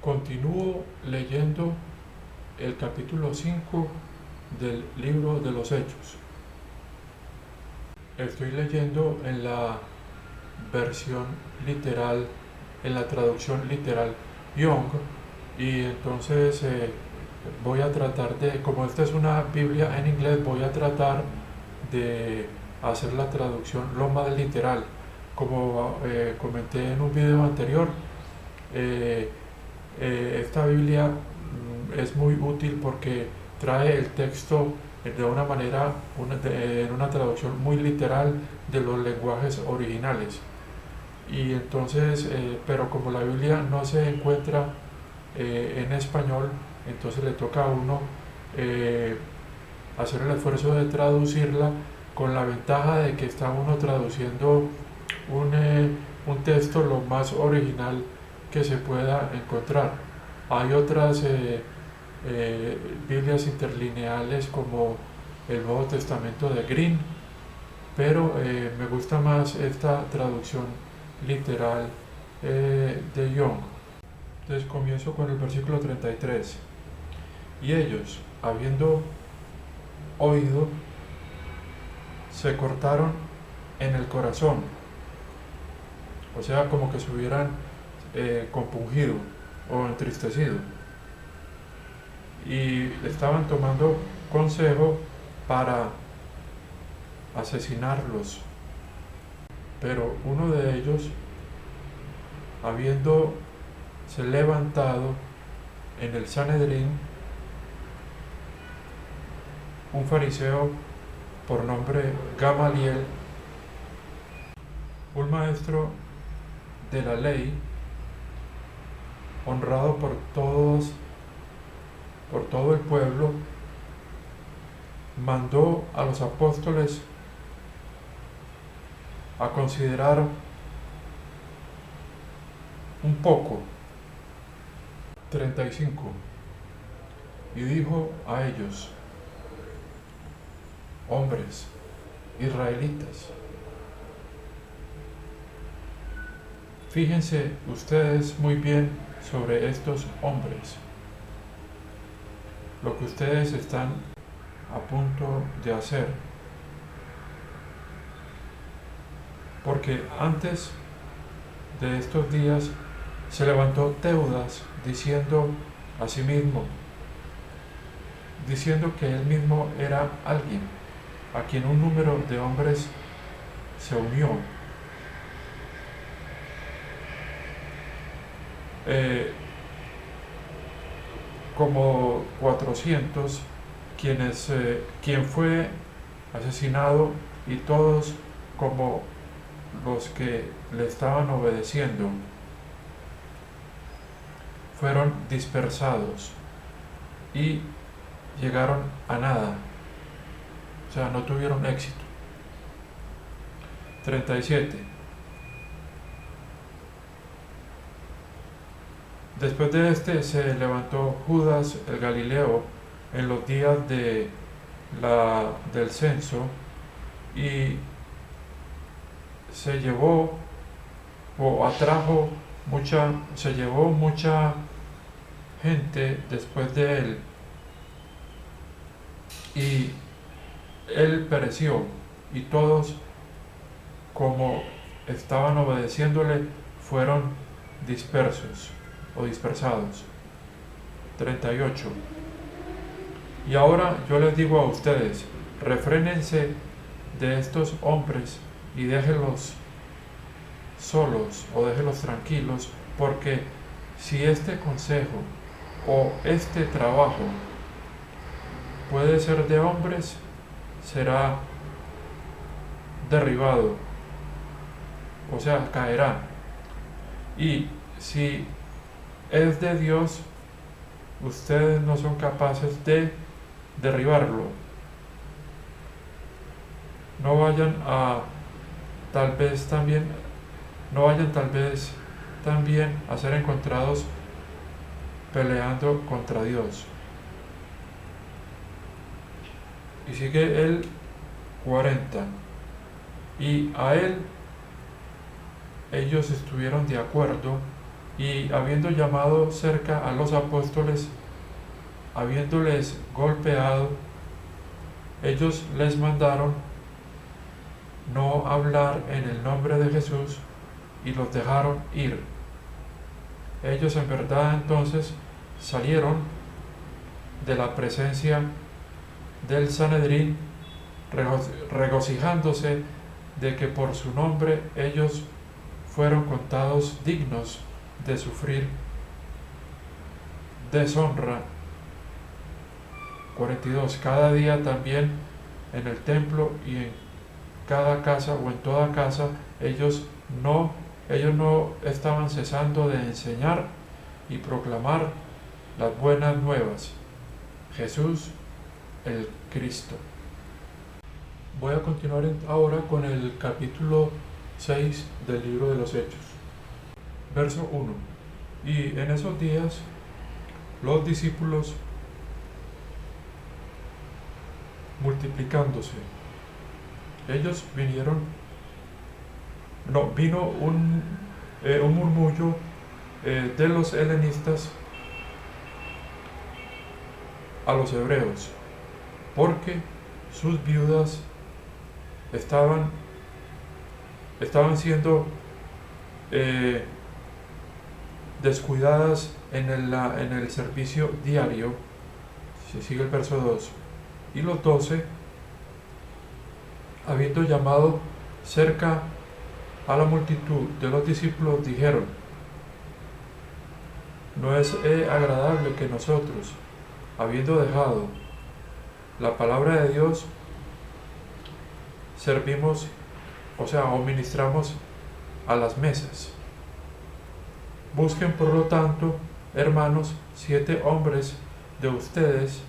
Continúo leyendo el capítulo 5 del libro de los Hechos. Estoy leyendo en la versión literal, en la traducción literal Young, y entonces voy a tratar de, como esta es una Biblia en inglés, voy a tratar de hacer la traducción lo más literal. Como comenté en un video anterior, esta Biblia es muy útil porque trae el texto de una manera, en una traducción muy literal de los lenguajes originales. Y entonces, pero como la Biblia no se encuentra en español, entonces le toca a uno hacer el esfuerzo de traducirla, con la ventaja de que está uno traduciendo un texto lo más original que se pueda encontrar. Hay otras Biblias interlineales como el Nuevo Testamento de Green, pero me gusta más esta traducción literal de Young. Entonces comienzo con el versículo 33. Y ellos, habiendo oído, se cortaron en el corazón, o sea, como que se hubieran compungido o entristecido, y estaban tomando consejo para asesinarlos. Pero uno de ellos, habiéndose levantado en el Sanedrín, un fariseo por nombre Gamaliel, un maestro de la ley, honrado por todo el pueblo, mandó a los apóstoles a considerar un poco. 35. Y dijo a ellos: hombres israelitas, fíjense ustedes muy bien sobre estos hombres, lo que ustedes están a punto de hacer, porque antes de estos días se levantó Teudas diciendo a sí mismo, diciendo que él mismo era alguien a quien un número de hombres se unió. Como 400, quien fue asesinado, y todos como los que le estaban obedeciendo fueron dispersados y llegaron a nada, o sea, no tuvieron éxito. 37. Después de este se levantó Judas el Galileo en los días del censo, y se llevó se llevó mucha gente después de él, y él pereció, y todos, como estaban obedeciéndole, fueron dispersos o dispersados. 38. Y ahora yo les digo a ustedes, refrénense de estos hombres y déjenlos solos o déjenlos tranquilos, porque si este consejo o este trabajo puede ser de hombres, será derribado, o sea, caerá. Y si es de Dios, ustedes no son capaces de derribarlo. No vayan tal vez también a ser encontrados peleando contra Dios. Y sigue el 40. Y a él ellos estuvieron de acuerdo Y habiendo llamado cerca a los apóstoles, habiéndoles golpeado, ellos les mandaron no hablar en el nombre de Jesús y los dejaron ir. Ellos en verdad entonces salieron de la presencia del Sanedrín regocijándose de que por su nombre ellos fueron contados dignos de sufrir deshonra. 42. Cada día también en el templo y en cada casa o en toda casa ellos no estaban cesando de enseñar y proclamar las buenas nuevas. Jesús el Cristo. Voy a continuar ahora con el capítulo 6 del libro de los Hechos. Verso 1. Y en esos días los discípulos, multiplicándose, vino un murmullo de los helenistas a los hebreos, porque sus viudas estaban siendo descuidadas en el servicio diario. Se sigue el verso 2. Y los 12, habiendo llamado cerca a la multitud de los discípulos, dijeron: no es agradable que nosotros, habiendo dejado la palabra de Dios, servimos, o ministramos a las mesas. Busquen por lo tanto, hermanos, 7 hombres de ustedes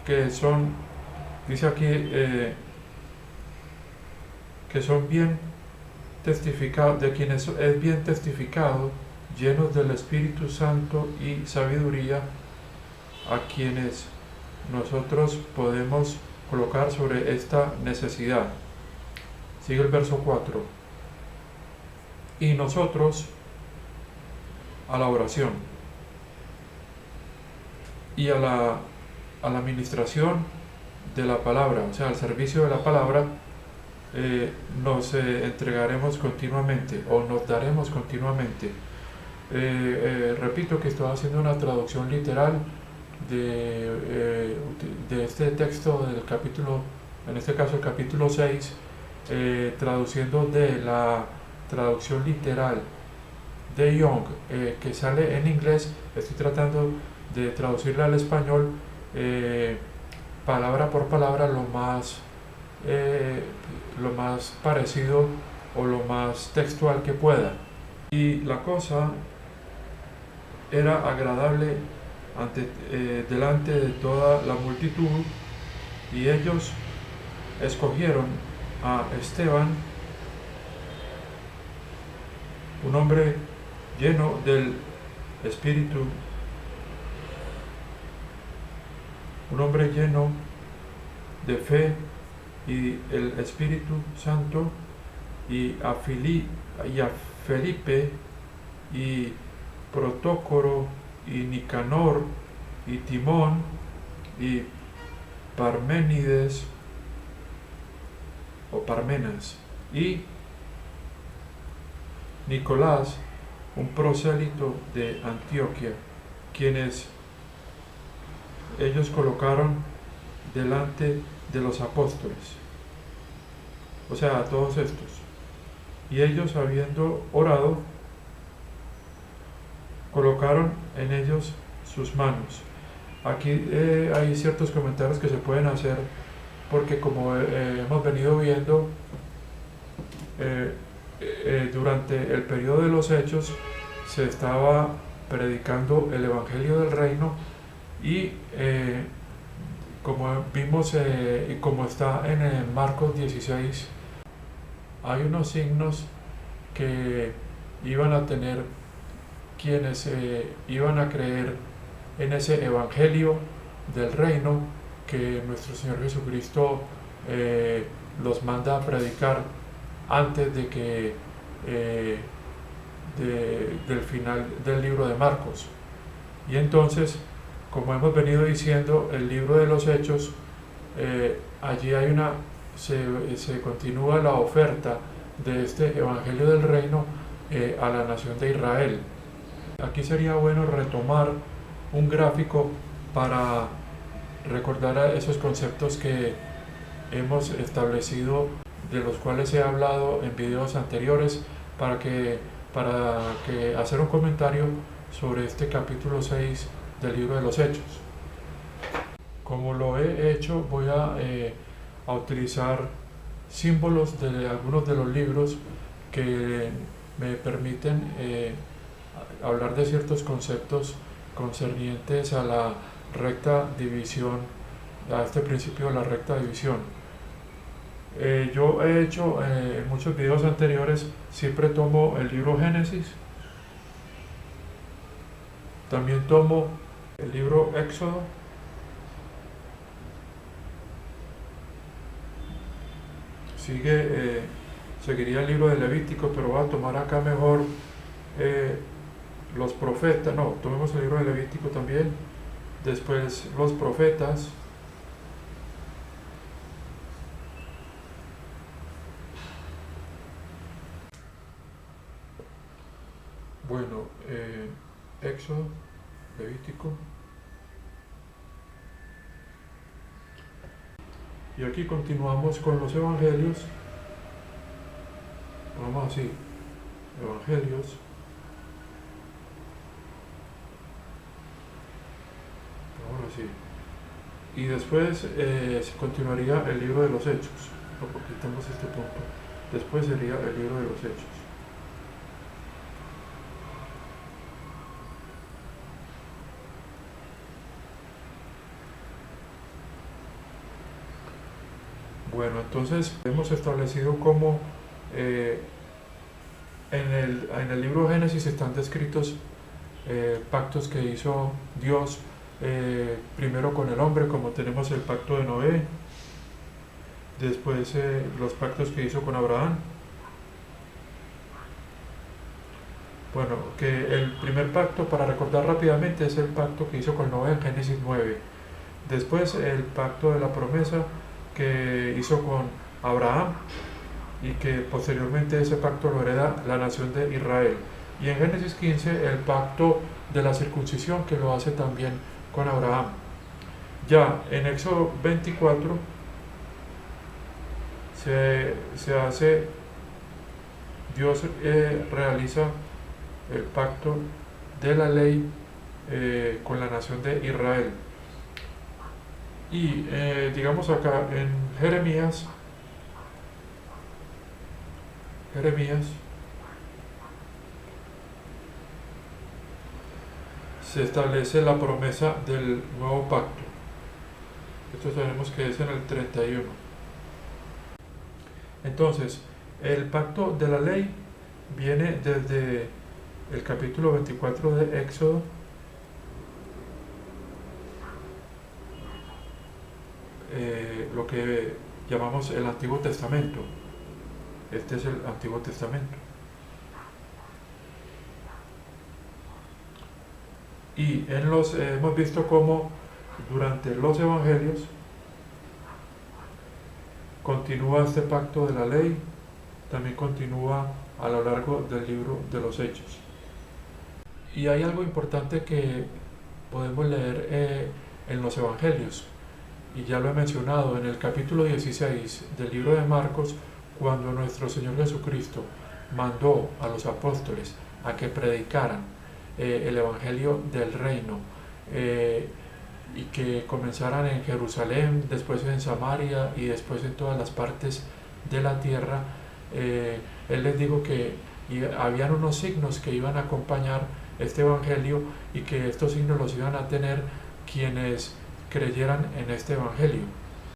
que son, dice aquí, que son bien testificados, de quienes es bien testificado, llenos del Espíritu Santo y sabiduría, a quienes nosotros podemos colocar sobre esta necesidad. Sigue el verso 4. Y nosotros a la oración y a la administración de la palabra, o sea, al servicio de la palabra, nos entregaremos continuamente, o nos daremos continuamente. Repito que estoy haciendo una traducción literal de este texto del capítulo, en este caso el capítulo 6, traduciendo de la traducción literal de Young, que sale en inglés. Estoy tratando de traducirla al español, palabra por palabra, lo más parecido o lo más textual que pueda. Y la cosa era agradable delante de toda la multitud, y ellos escogieron a Esteban, un hombre lleno del Espíritu, un hombre lleno de fe y el Espíritu Santo, y a Felipe y Protócoro y Nicanor y Timón y Parménides o Parmenas y Nicolás, un prosélito de Antioquia, quienes ellos colocaron delante de los apóstoles, o sea, a todos estos. Y ellos, habiendo orado, colocaron en ellos sus manos. Aquí hay ciertos comentarios que se pueden hacer, porque como hemos venido viendo, durante el periodo de los Hechos se estaba predicando el Evangelio del Reino, y como vimos y como está en Marcos 16, hay unos signos que iban a tener quienes iban a creer en ese Evangelio del Reino que nuestro Señor Jesucristo los manda a predicar antes de que del final del libro de Marcos. Y entonces, como hemos venido diciendo, el libro de los Hechos, allí hay se continúa la oferta de este Evangelio del Reino a la nación de Israel. Aquí sería bueno retomar un gráfico para recordar esos conceptos que hemos establecido, de los cuales he hablado en videos anteriores, para que hacer un comentario sobre este capítulo 6 del libro de los Hechos. Como lo he hecho, voy a utilizar símbolos de algunos de los libros que me permiten hablar de ciertos conceptos concernientes a la recta división, a este principio de la recta división. Yo he hecho en muchos videos anteriores, siempre tomo el libro Génesis, también tomo el libro Éxodo, seguiría el libro de Levítico, pero voy a tomar acá mejor los profetas. No, tomemos el libro de Levítico también, después los profetas, bueno, Éxodo, Levítico, y aquí continuamos con los evangelios. Vamos así, evangelios, ahora sí, y después continuaría el libro de los Hechos, porque quitamos este punto, después sería el libro de los Hechos. Bueno, entonces hemos establecido cómo en el libro de Génesis están descritos pactos que hizo Dios primero con el hombre, como tenemos el pacto de Noé, después los pactos que hizo con Abraham. Bueno, que el primer pacto, para recordar rápidamente, es el pacto que hizo con Noé en Génesis 9. Después el pacto de la promesa que hizo con Abraham, y que posteriormente ese pacto lo hereda la nación de Israel. Y en Génesis 15 el pacto de la circuncisión, que lo hace también con Abraham. Ya en Éxodo 24 Dios realiza el pacto de la ley con la nación de Israel. Y digamos acá en Jeremías se establece la promesa del nuevo pacto. Esto sabemos que es en el 31. Entonces, el pacto de la ley viene desde el capítulo 24 de Éxodo, lo que llamamos el Antiguo Testamento. Este es el Antiguo Testamento. Y hemos visto cómo durante los evangelios continúa este pacto de la ley, también continúa a lo largo del libro de los Hechos. Y hay algo importante que podemos leer en los evangelios, y ya lo he mencionado en el capítulo 16 del libro de Marcos, cuando nuestro Señor Jesucristo mandó a los apóstoles a que predicaran el Evangelio del Reino, y que comenzaran en Jerusalén, después en Samaria y después en todas las partes de la tierra. Él les dijo que habían unos signos que iban a acompañar este Evangelio, y que estos signos los iban a tener quienes creyeran en este Evangelio.